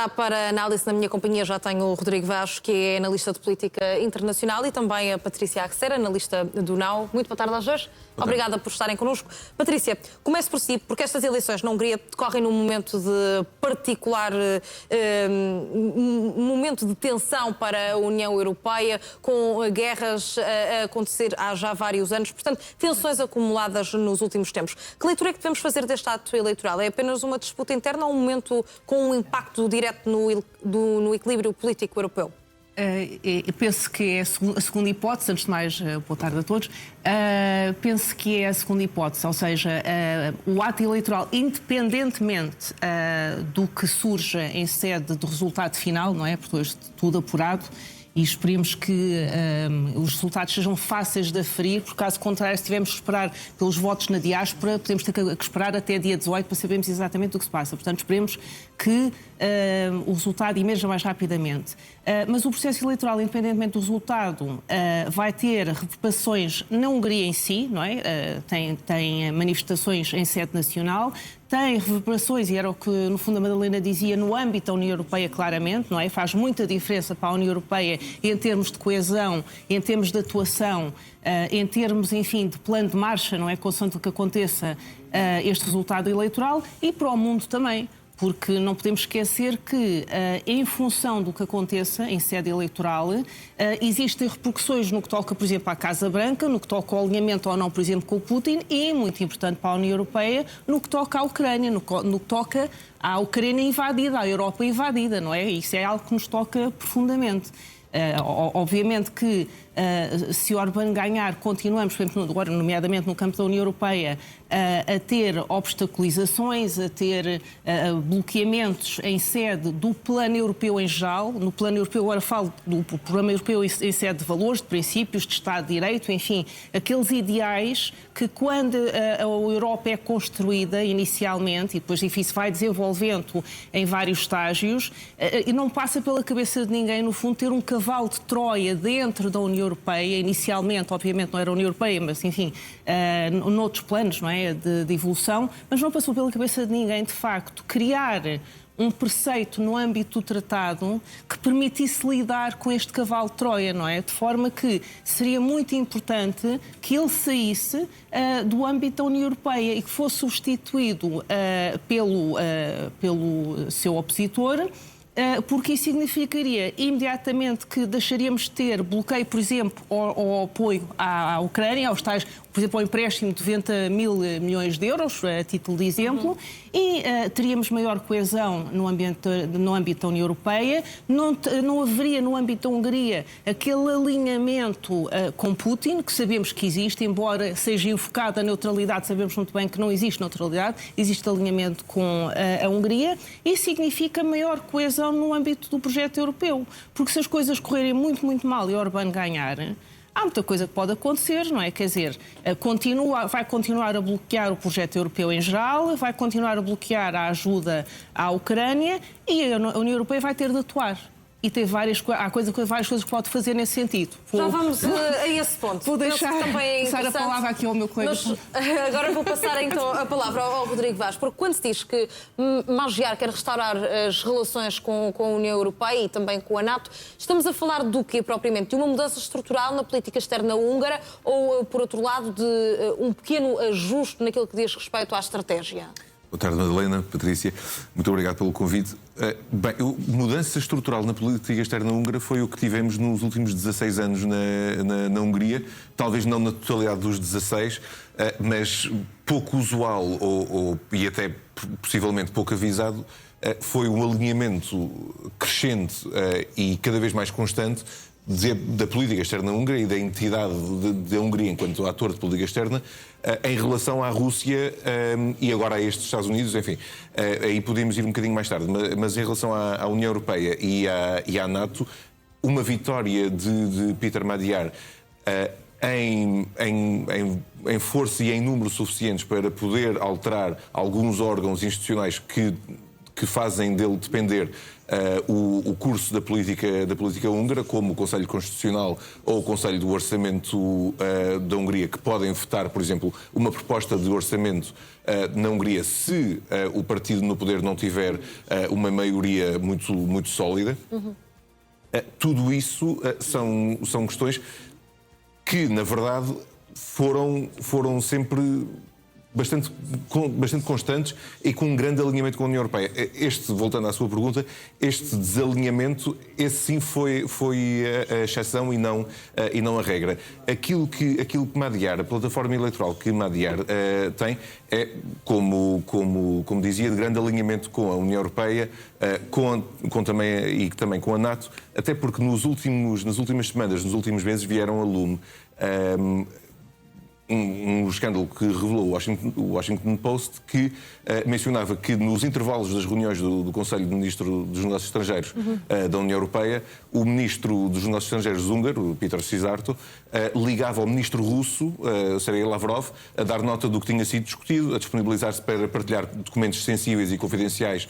Já para análise na minha companhia já tenho o Rodrigo Vaz, que é analista de política internacional, e também a Patrícia Arcer, analista do NAU. Muito boa tarde aos dois. Obrigada por estarem connosco. Patrícia, comece por si, porque estas eleições na Hungria decorrem num momento de particular momento de tensão para a União Europeia, com guerras a acontecer há já vários anos, portanto, tensões acumuladas nos últimos tempos. Que leitura é que devemos fazer deste ato eleitoral? É apenas uma disputa interna ou um momento com um impacto direto no equilíbrio político europeu? Eu penso que é a segunda hipótese. Antes de mais, boa tarde a todos. Penso que é a segunda hipótese, ou seja, o ato eleitoral, independentemente do que surja em sede do resultado final, não é? Porque hoje tudo apurado, e esperemos que os resultados sejam fáceis de aferir, porque caso contrário, se tivermos que esperar pelos votos na diáspora, podemos ter que esperar até dia 18 para sabermos exatamente o que se passa. Portanto, esperemos que o resultado emerja mais rapidamente. Mas o processo eleitoral, independentemente do resultado, vai ter repercussões na Hungria em si, não é? Tem manifestações em sede nacional, tem reverberações, e era o que, no fundo, a Madalena dizia, no âmbito da União Europeia, claramente, não é? Faz muita diferença para a União Europeia em termos de coesão, em termos de atuação, em termos, enfim, de plano de marcha, não é? Consoante o que aconteça este resultado eleitoral, e para o mundo também. Porque não podemos esquecer que, em função do que aconteça em sede eleitoral, existem repercussões no que toca, por exemplo, à Casa Branca, no que toca ao alinhamento ou não, por exemplo, com o Putin, e, muito importante para a União Europeia, no que toca à Ucrânia, no que toca à Ucrânia invadida, à Europa invadida, não é? Isso é algo que nos toca profundamente. Obviamente que se Orbán ganhar, continuamos, agora, nomeadamente no campo da União Europeia, a ter obstaculizações, a ter bloqueamentos em sede do plano europeu em geral. No plano europeu, agora falo do programa europeu em sede de valores, de princípios, de Estado de Direito, enfim, aqueles ideais que, quando a Europa é construída inicialmente, e depois, enfim, se vai desenvolvendo em vários estágios, e não passa pela cabeça de ninguém, no fundo, ter um cavalo de Troia dentro da União Europeia. Inicialmente, obviamente, não era a União Europeia, mas, enfim, noutros planos, não é, de evolução, mas não passou pela cabeça de ninguém, de facto, criar um preceito no âmbito do tratado que permitisse lidar com este cavalo de Troia, não é? De forma que seria muito importante que ele saísse do âmbito da União Europeia e que fosse substituído pelo seu opositor, porque isso significaria imediatamente que deixaríamos de ter bloqueio, por exemplo, ao apoio à Ucrânia, aos tais, por exemplo, ao empréstimo de 90 mil milhões de euros, a título de exemplo, e teríamos maior coesão no âmbito da União Europeia. Não haveria no âmbito da Hungria aquele alinhamento com Putin, que sabemos que existe, embora seja invocada a neutralidade, sabemos muito bem que não existe neutralidade, existe alinhamento com a Hungria, e significa maior coesão no âmbito do projeto europeu. Porque se as coisas correrem muito, muito mal e Orbán ganhar, há muita coisa que pode acontecer, não é? Quer dizer, vai continuar a bloquear o projeto europeu em geral, vai continuar a bloquear a ajuda à Ucrânia, e a União Europeia vai ter de atuar. E tem várias coisas que pode fazer nesse sentido. Já vamos a esse ponto. Vou deixar passar a palavra aqui ao meu colega. Mas agora vou passar então a palavra ao Rodrigo Vaz, porque quando se diz que Magyar quer restaurar as relações com a União Europeia e também com a NATO, estamos a falar do quê propriamente? De uma mudança estrutural na política externa húngara ou, por outro lado, de um pequeno ajuste naquilo que diz respeito à estratégia? Boa tarde, Madalena, Patrícia. Muito obrigado pelo convite. Bem, mudança estrutural na política externa húngara foi o que tivemos nos últimos 16 anos na Hungria. Talvez não na totalidade dos 16, mas pouco usual e até possivelmente pouco avisado, foi um alinhamento crescente e cada vez mais constante da política externa húngara e da entidade da Hungria enquanto ator de política externa em relação à Rússia e agora a estes Estados Unidos, enfim, aí podemos ir um bocadinho mais tarde, mas em relação à União Europeia e à NATO, uma vitória de Peter Magyar em força e em números suficientes para poder alterar alguns órgãos institucionais que que fazem dele depender o curso da política húngara, como o Conselho Constitucional ou o Conselho do Orçamento da Hungria, que podem votar, por exemplo, uma proposta de orçamento na Hungria se o partido no poder não tiver uma maioria muito sólida. Tudo isso são questões que, na verdade, foram sempre bastante constantes e com um grande alinhamento com a União Europeia. Voltando à sua pergunta, este desalinhamento, esse sim foi a exceção e não a regra. Aquilo que Magyar, a plataforma eleitoral que Magyar tem, é, como dizia, de grande alinhamento com a União Europeia também com a NATO, até porque nas últimas semanas, nos últimos meses, vieram a lume um escândalo que revelou o Washington Post, que mencionava que nos intervalos das reuniões do Conselho de Ministros dos Negócios Estrangeiros da União Europeia, o Ministro dos Negócios Estrangeiros húngaro, o Péter Szijjártó, ligava ao Ministro russo, Sergei Lavrov, a dar nota do que tinha sido discutido, a disponibilizar-se para partilhar documentos sensíveis e confidenciais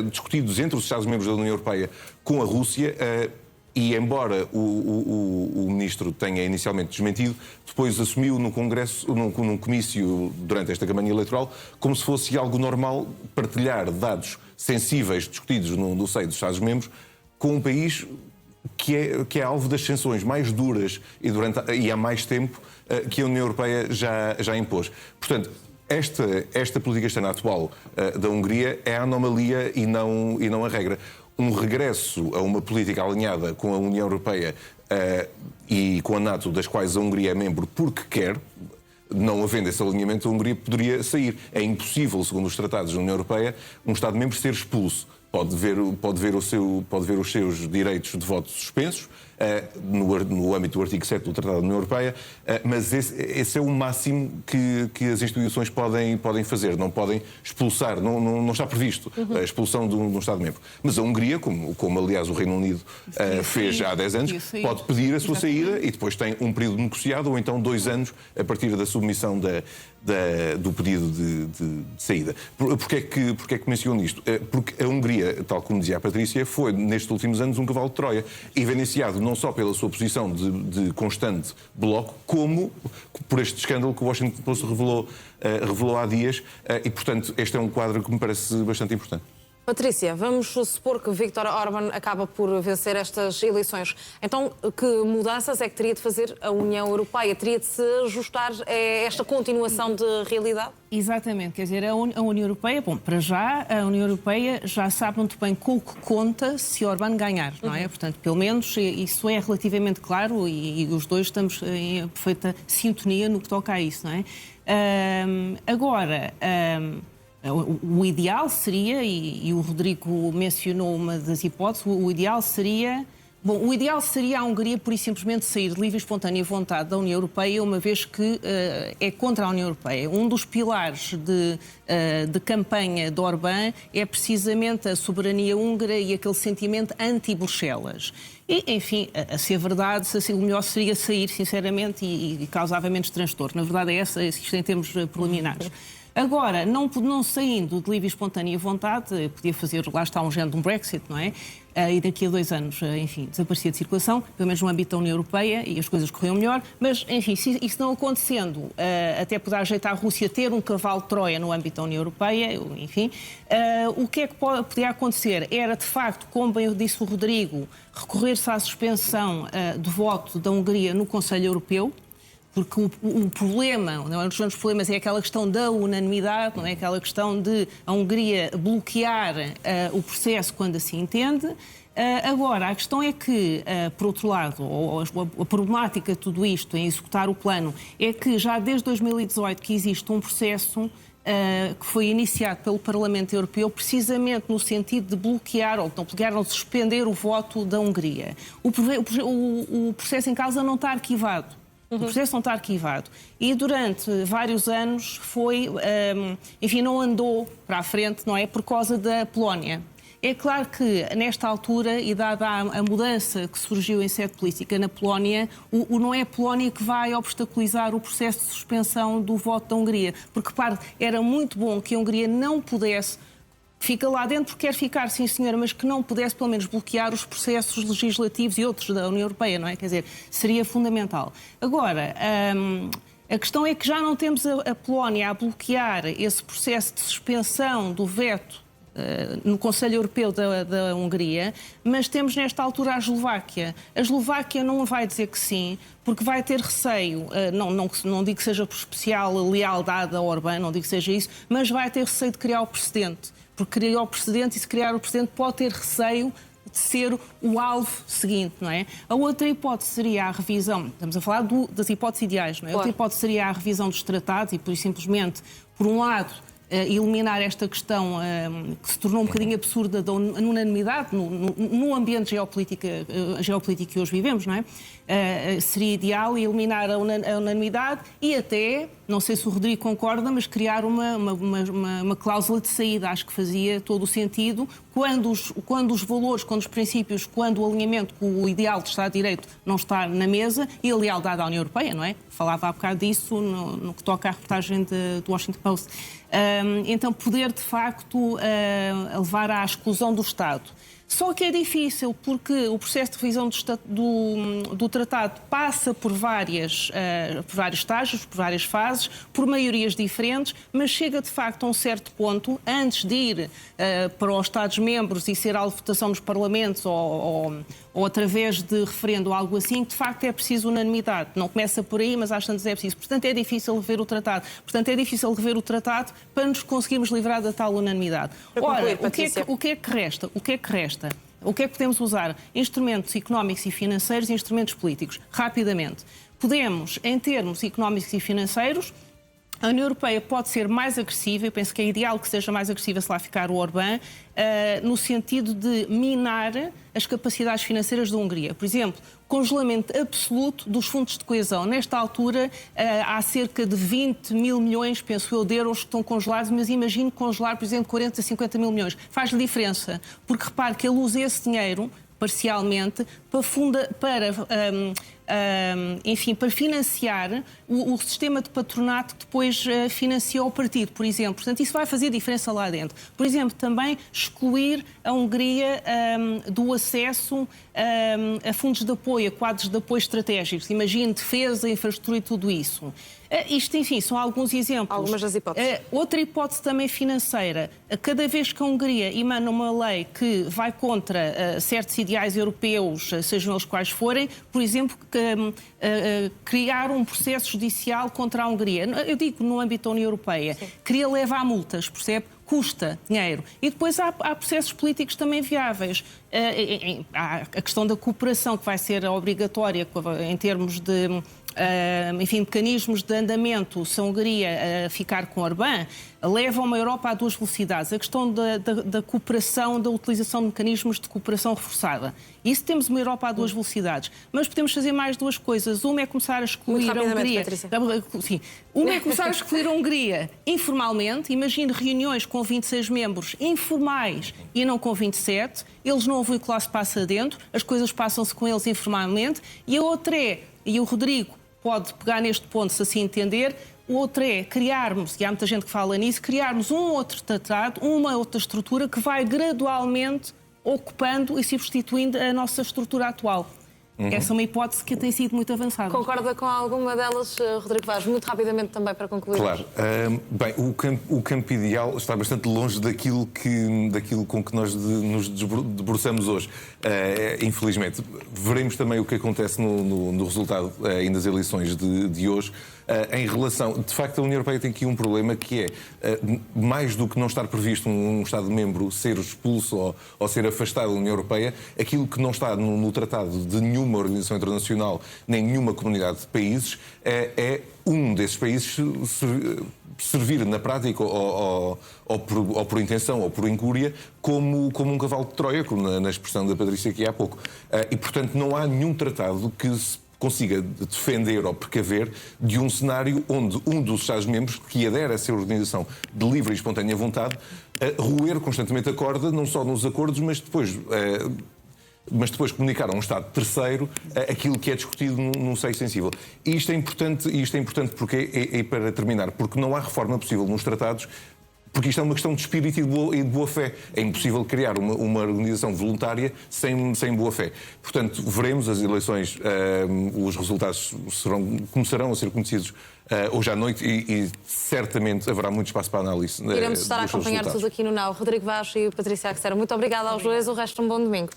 discutidos entre os Estados-membros da União Europeia com a Rússia. E, embora o ministro tenha inicialmente desmentido, depois assumiu no Congresso, num comício durante esta campanha eleitoral, como se fosse algo normal partilhar dados sensíveis discutidos no seio dos Estados-membros com um país que é alvo das sanções mais duras e há mais tempo que a União Europeia já impôs. Portanto, esta política externa atual da Hungria é a anomalia e não a regra. Um regresso a uma política alinhada com a União Europeia e com a NATO, das quais a Hungria é membro porque quer, não havendo esse alinhamento, a Hungria poderia sair. É impossível, segundo os tratados da União Europeia, um Estado-membro ser expulso. Pode ver os seus direitos de voto suspensos, no âmbito do artigo 7 do Tratado da União Europeia, mas esse é o máximo que as instituições podem fazer. Não podem expulsar, não está previsto a expulsão de um Estado-membro. Mas a Hungria, como aliás o Reino Unido fez já há 10 anos, pode pedir a sua saída e depois tem um período negociado ou então 2 anos a partir da submissão do pedido de saída. Porquê é que menciono isto? Porque a Hungria, tal como dizia a Patrícia, foi nestes últimos anos um cavalo de Troia, evidenciado não só pela sua posição de constante bloco, como por este escândalo que o Washington Post revelou há dias, e portanto este é um quadro que me parece bastante importante. Patrícia, vamos supor que Viktor Orbán acaba por vencer estas eleições. Então, que mudanças é que teria de fazer a União Europeia? Teria de se ajustar a esta continuação de realidade? Exatamente, quer dizer, a União Europeia, bom, para já, a União Europeia já sabe muito bem com o que conta se Orbán ganhar, não é? Portanto, pelo menos isso é relativamente claro e os dois estamos em perfeita sintonia no que toca a isso, não é? O ideal seria, e o Rodrigo mencionou uma das hipóteses, o ideal seria a Hungria, por e simplesmente, sair de livre e espontânea vontade da União Europeia, uma vez que é contra a União Europeia. Um dos pilares de campanha de Orbán é precisamente a soberania húngara e aquele sentimento anti-Bruxelas. E, enfim, a ser verdade, o melhor seria sair, sinceramente, e causava menos transtorno. Na verdade é isto em termos preliminares. Agora, não saindo de livre e espontânea vontade, podia fazer, lá está, um género de um Brexit, não é? E daqui a 2 anos, enfim, desaparecia de circulação, pelo menos no âmbito da União Europeia, e as coisas corriam melhor. Mas, enfim, se isso não acontecendo, até poder ajeitar a Rússia ter um cavalo de Troia no âmbito da União Europeia, enfim, o que é que podia acontecer? Era, de facto, como bem disse o Rodrigo, recorrer-se à suspensão do voto da Hungria no Conselho Europeu, porque o problema, um dos grandes problemas é aquela questão da unanimidade, não é? Aquela questão de a Hungria bloquear o processo quando assim entende. Agora, a questão é que, por outro lado, a problemática de tudo isto em executar o plano é que já desde 2018 que existe um processo que foi iniciado pelo Parlamento Europeu precisamente no sentido de bloquear ou suspender o voto da Hungria. O processo em causa não está arquivado. O processo não está arquivado. E durante vários anos não andou para a frente, não é? Por causa da Polónia. É claro que, nesta altura, e dada a mudança que surgiu em sede política na Polónia, não é a Polónia que vai obstaculizar o processo de suspensão do voto da Hungria. Porque, repare, era muito bom que a Hungria não pudesse fica lá dentro porque quer ficar, sim senhora, mas que não pudesse pelo menos bloquear os processos legislativos e outros da União Europeia, não é? Quer dizer, seria fundamental. Agora, a questão é que já não temos a Polónia a bloquear esse processo de suspensão do veto no Conselho Europeu da Hungria, mas temos nesta altura a Eslováquia. A Eslováquia não vai dizer que sim, porque vai ter receio, não digo que seja por especial lealdade a Orbán, não digo que seja isso, mas vai ter receio de criar o precedente. Porque criar o precedente, e se criar o precedente pode ter receio de ser o alvo seguinte, não é? A outra hipótese seria a revisão, estamos a falar das hipóteses ideais, não é? A outra hipótese seria a revisão dos tratados e, por simplesmente, por um lado, eliminar esta questão que se tornou um bocadinho absurda da unanimidade no ambiente geopolítico que hoje vivemos, não é? Seria ideal eliminar a unanimidade e até, não sei se o Rodrigo concorda, mas criar uma cláusula de saída. Acho que fazia todo o sentido quando os valores, quando os princípios, quando o alinhamento com o ideal de Estado de Direito não está na mesa e a lealdade à União Europeia, não é? Falava há bocado disso no que toca à reportagem do Washington Post. Então, poder, de facto, levar à exclusão do Estado. Só que é difícil, porque o processo de revisão do tratado passa por vários estágios, por várias fases, por maiorias diferentes, mas chega, de facto, a um certo ponto, antes de ir para os Estados-membros e ser alvo de votação nos Parlamentos ou através de referendo ou algo assim, que, de facto, é preciso unanimidade. Não começa por aí, mas às tantas é preciso. Portanto, é difícil rever o tratado. Portanto, é difícil rever o tratado para nos conseguirmos livrar da tal unanimidade. Ora, o que é que resta? O que é que podemos usar? Instrumentos económicos e financeiros e instrumentos políticos. Rapidamente. Podemos, em termos económicos e financeiros, a União Europeia pode ser mais agressiva, eu penso que é ideal que seja mais agressiva se lá ficar o Orbán, no sentido de minar as capacidades financeiras da Hungria. Por exemplo, congelamento absoluto dos fundos de coesão. Nesta altura, há cerca de 20 mil milhões, penso eu, de euros que estão congelados, mas imagino congelar, por exemplo, 40 a 50 mil milhões. Faz-lhe diferença, porque repare que ele usa esse dinheiro, parcialmente, para financiar o sistema de patronato que depois financia o partido, por exemplo. Portanto, isso vai fazer diferença lá dentro. Por exemplo, também excluir a Hungria do acesso a fundos de apoio, a quadros de apoio estratégicos. Imagine defesa, infraestrutura e tudo isso. Isto, enfim, são alguns exemplos. Algumas das hipóteses. Outra hipótese também financeira. Cada vez que a Hungria emana uma lei que vai contra certos ideais europeus, sejam eles quais forem, por exemplo, criar um processo judicial contra a Hungria. Eu digo no âmbito da União Europeia. Sim. Queria levar multas, percebe? Custa dinheiro. E depois há processos políticos também viáveis. Há a questão da cooperação, que vai ser obrigatória em termos de mecanismos de andamento. Se a Hungria ficar com Orbán, leva uma Europa a duas velocidades. A questão da cooperação, da utilização de mecanismos de cooperação reforçada. Isso temos uma Europa a duas velocidades. Mas podemos fazer mais duas coisas. Uma é começar a excluir a Hungria. Sim. Uma é começar a excluir a Hungria informalmente. Imagine reuniões com 26 membros informais e não com 27. Eles não ouvem o que lá se passa dentro. As coisas passam-se com eles informalmente. E a outra é, e o Rodrigo pode pegar neste ponto, se assim entender, o outro é criarmos, e há muita gente que fala nisso, criarmos um outro tratado, uma outra estrutura que vai gradualmente ocupando e substituindo a nossa estrutura atual. Essa é uma hipótese que tem sido muito avançada. Concorda com alguma delas, Rodrigo Vaz? Muito rapidamente também para concluir. Claro. Bem, o campo ideal está bastante longe daquilo com que nós nos debruçamos hoje. Infelizmente. Veremos também o que acontece no resultado ainda das eleições de hoje. Em relação... De facto, a União Europeia tem aqui um problema que é, mais do que não estar previsto um Estado-membro ser expulso ou ser afastado da União Europeia, aquilo que não está no tratado de nenhuma organização internacional, nem nenhuma comunidade de países, é um desses países servir na prática ou por intenção ou por incúria como um cavalo de Troia, como na expressão da Patrícia aqui há pouco. E, portanto, não há nenhum tratado que se consiga defender ou precaver de um cenário onde um dos Estados-membros, que adere a ser organização de livre e espontânea vontade, roer constantemente a corda, não só nos acordos, mas depois comunicar a um Estado terceiro aquilo que é discutido num seio sensível. E isto é importante porque, para terminar, porque não há reforma possível nos tratados porque isto é uma questão de espírito e de boa fé. É impossível criar uma organização voluntária sem boa fé. Portanto, veremos as eleições, os resultados começarão a ser conhecidos hoje à noite e certamente haverá muito espaço para a análise. Iremos estar a acompanhar tudo aqui no Now. Rodrigo Vaz e Patrícia Axera, muito obrigada aos dois. O resto, um bom domingo.